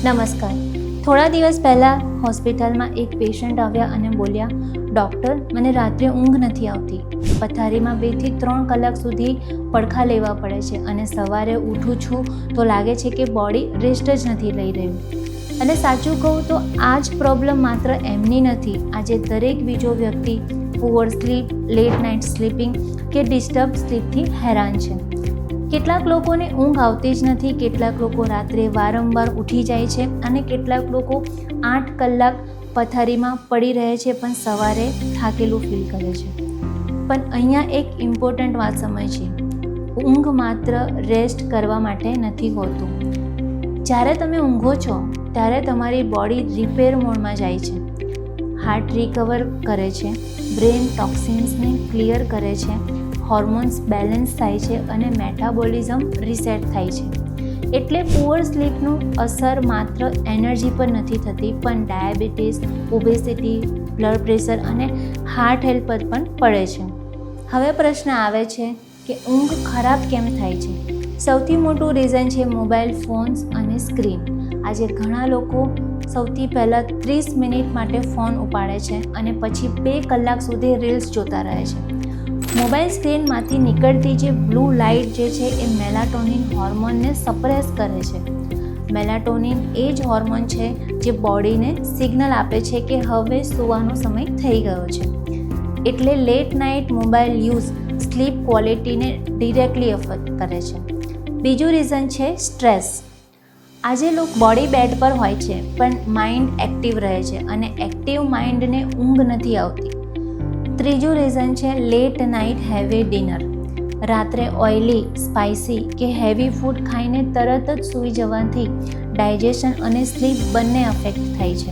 નમસ્કાર. થોડા દિવસ પહેલાં હોસ્પિટલમાં એક પેશન્ટ આવ્યા અને બોલ્યા, ડૉક્ટર, મને રાત્રે ઊંઘ નથી આવતી. પથારીમાં 2 થી 3 કલાક સુધી પડખા લેવા પડે છે અને સવારે ઉઠું છું તો લાગે છે કે બોડી રેસ્ટ જ નથી લઈ રહ્યું. અને સાચું કહું તો આ જ પ્રોબ્લેમ માત્ર એમની નથી. આજે દરેક બીજો વ્યક્તિ poor sleep, late night sleeping કે ડિસ્ટર્બ સ્લીપથી હેરાન છે. કેટલાક લોકોને ઊંઘ આવતી જ નથી, કેટલાક લોકો રાત્રે વારંવાર ઉઠી જાય છે અને કેટલાક લોકો 8 કલાક પથારીમાં પડી રહે છે પણ સવારે થાકેલું ફીલ કરે છે. પણ અહીંયા એક ઇમ્પોર્ટન્ટ વાત સમજે, ઊંઘ માત્ર રેસ્ટ કરવા માટે નથી હોતું. જ્યારે તમે ઊંઘો છો ત્યારે તમારી બોડી રિપેર મોડમાં જાય છે. હાર્ટ રિકવર કરે છે, બ્રેન ટોક્સિન્સને ક્લિયર કરે છે, હોર્મોન્સ બેલેન્સ થાય છે અને મેટાબોલિઝમ રીસેટ થાય છે. એટલે પુઅર સ્લીપનું અસર માત્ર એનર્જી પર નથી થતી પણ ડાયાબિટીસ, ઓબેસિટી, બ્લડ પ્રેશર અને હાર્ટ હેલ્થ પર પણ પડે છે. હવે પ્રશ્ન આવે છે કે ઊંઘ ખરાબ કેમ થાય છે? સૌથી મોટું રીઝન છે મોબાઈલ ફોન્સ અને સ્ક્રીન. આજે ઘણા લોકો સૌથી પહેલાં 30 મિનિટ માટે ફોન ઉપાડે છે અને પછી 2 કલાક સુધી રીલ્સ જોતા રહે છે. મોબાઈલ સ્ક્રીનમાંથી નીકળતી જે બ્લુ લાઇટ જે છે એ મેલાટોનિન હોર્મોનને સપ્રેસ કરે છે. મેલાટોનિન એ જ હોર્મોન છે જે બોડીને સિગ્નલ આપે છે કે હવે સૂવાનો સમય થઈ ગયો છે. એટલે late night mobile use sleep ક્વોલિટીને ડિરેક્ટલી અફેક્ટ કરે છે. બીજું રીઝન છે સ્ટ્રેસ. આજે લોકો બોડી બેડ પર હોય છે પણ માઇન્ડ એક્ટિવ રહે છે અને એક્ટિવ માઇન્ડને ઊંઘ નથી આવતી. ત્રીજું રીઝન છે લેટ નાઇટ હેવી ડિનર. રાત્રે ઓઇલી, સ્પાઇસી કે હેવી ફૂડ ખાઈને તરત જ સૂઈ જવાથી ડાયજેશન અને સ્લીપ બંને અફેક્ટ થાય છે.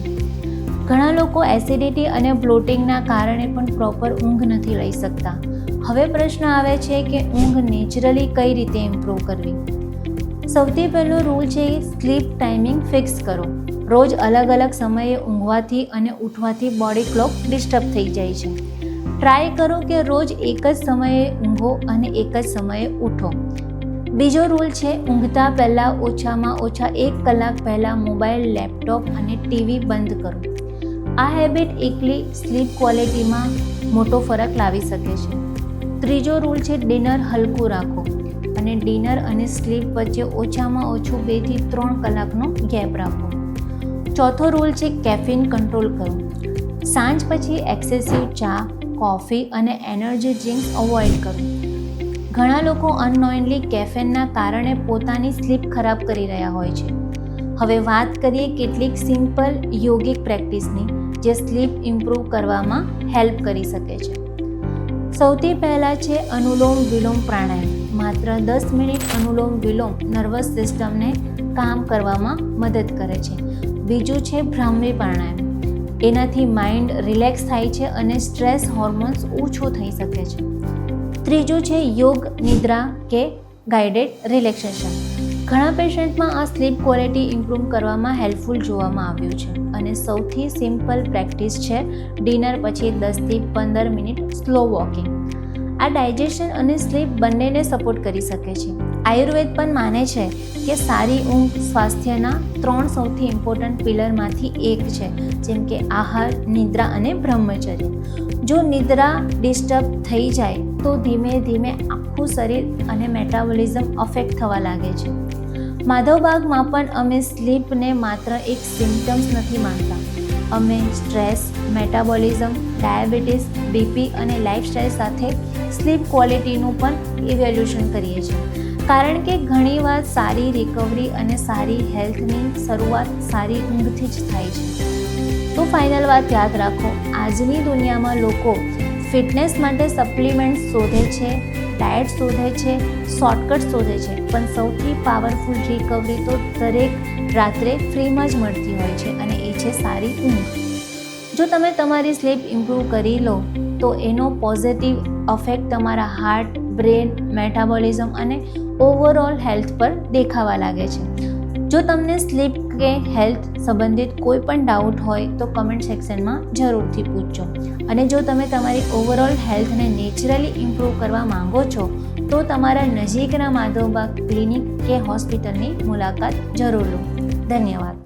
ઘણા લોકો એસિડિટી અને બ્લોટિંગના કારણે પણ પ્રોપર ઊંઘ નથી લઈ શકતા. હવે પ્રશ્ન આવે છે કે ઊંઘ નેચરલી કઈ રીતે ઇમ્પ્રૂવ કરવી? સૌથી પહેલો રૂલ છે સ્લીપ ટાઈમિંગ ફિક્સ કરો. રોજ અલગ અલગ સમયે ઊંઘવાથી અને ઉઠવાથી બોડી ક્લોક ડિસ્ટર્બ થઈ જાય છે. ટ્રાય કરો કે રોજ એક જ સમયે ઊંઘો અને એક જ સમયે ઉઠો. બીજો રૂલ છે ઊંઘતા પહેલાં ઓછામાં ઓછા 1 કલાક પહેલાં મોબાઈલ, લેપટોપ અને ટીવી બંધ કરો. આ હેબિટ એકલી સ્લીપ ક્વોલિટીમાં મોટો ફરક લાવી શકે છે. ત્રીજો રૂલ છે ડિનર હલકું રાખો અને ડિનર અને સ્લીપ વચ્ચે ઓછામાં ઓછું 2 થી 3 કલાકનો ગેપ રાખો. ચોથો રૂલ છે કેફીન કંટ્રોલ કરો. સાંજ પછી એક્સેસિવ ચા, કોફી અને એનર્જી ડ્રિંક્સ અવોઇડ કરો. ઘણા લોકો અનનોઇન્ડલી કેફીનના કારણે પોતાની સ્લીપ ખરાબ કરી રહ્યા હોય છે. હવે વાત કરીએ કેટલીક સિમ્પલ યોગિક પ્રેક્ટિસની જે સ્લીપ ઇમ્પ્રૂવ કરવામાં હેલ્પ કરી શકે છે. સૌથી પહેલાં છે અનુલોમ વિલોમ પ્રાણાયામ. માત્ર 10 મિનિટ અનુલોમ વિલોમ નર્વસ સિસ્ટમને કામ કરવામાં મદદ કરે છે. બીજું છે ભ્રામરી પ્રાણાયામ. એનાથી માઇન્ડ રિલેક્સ થાય છે અને સ્ટ્રેસ હોર્મોન્સ ઓછું થઈ શકે છે. ત્રીજું છે યોગ નિદ્રા કે ગાઇડેડ રિલેક્સેશન. ઘણા પેશન્ટમાં આ સ્લીપ ક્વોલિટી ઇમ્પ્રૂવ કરવામાં હેલ્પફુલ જોવામાં આવ્યું છે અને સૌથી સિમ્પલ પ્રેક્ટિસ છે ડિનર પછી 10 થી 15 મિનિટ સ્લો વોકિંગ. આ ડાયજેશન અને સ્લીપ બંનેને સપોર્ટ કરી શકે છે. આયુર્વેદ પણ માને છે કે સારી ઊંઘ સ્વાસ્થ્યના 3 સૌથી ઇમ્પોર્ટન્ટ પિલરમાંથી એક છે, જેમ કે આહાર, નિદ્રા અને બ્રહ્મચર્ય. જો નિદ્રા ડિસ્ટર્બ થઈ જાય તો ધીમે ધીમે આખું શરીર અને મેટાબોલિઝમ અફેક્ટ થવા લાગે છે. માધવબાગમાં પણ અમે સ્લીપને માત્ર એક સિમ્ટમ્સ નથી માનતા. અમે સ્ટ્રેસ, મેટાબોલિઝમ, ડાયાબિટીસ, બીપી અને લાઇફસ્ટાઇલ સાથે સ્લીપ ક્વોલિટીનું પણ ઇવેલ્યુએશન કરીએ છીએ. કારણ કે ઘણીવાર સારી રિકવરી અને સારી હેલ્થની શરૂઆત સારી ઊંઘથી જ થાય છે. તો ફાઇનલ વાત યાદ રાખો, આજની દુનિયામાં લોકો ફિટનેસ માટે સપ્લિમેન્ટ્સ શોધે છે, ડાયટ શોધે છે, શોર્ટકટ શોધે છે, પણ સૌથી પાવરફુલ રિકવરી તો દરેક રાત્રે ફ્રીમાં જ મળતી હોય છે અને એ છે સારી ઊંઘ. જો તમે તમારી સ્લીપ ઇમ્પ્રૂવ કરી લો તો એનો પોઝિટિવ અફેક્ટ તમારા હાર્ટ, બ્રેન, મેટાબોલિઝમ અને ઓવરઓલ હેલ્થ પર દેખાવા લાગે છે. જો તમને સ્લીપ કે હેલ્થ સંબંધિત કોઈ પણ ડાઉટ હોય તો કમેન્ટ સેક્શનમાં જરૂરથી પૂછજો. અને જો તમે તમારી ઓવરઓલ હેલ્થને નેચરલી ઇમ્પ્રૂવ કરવા માંગો છો તો તમારા નજીકના માધવબાગ ક્લિનિક કે હોસ્પિટલની મુલાકાત જરૂર લો. ધન્યવાદ.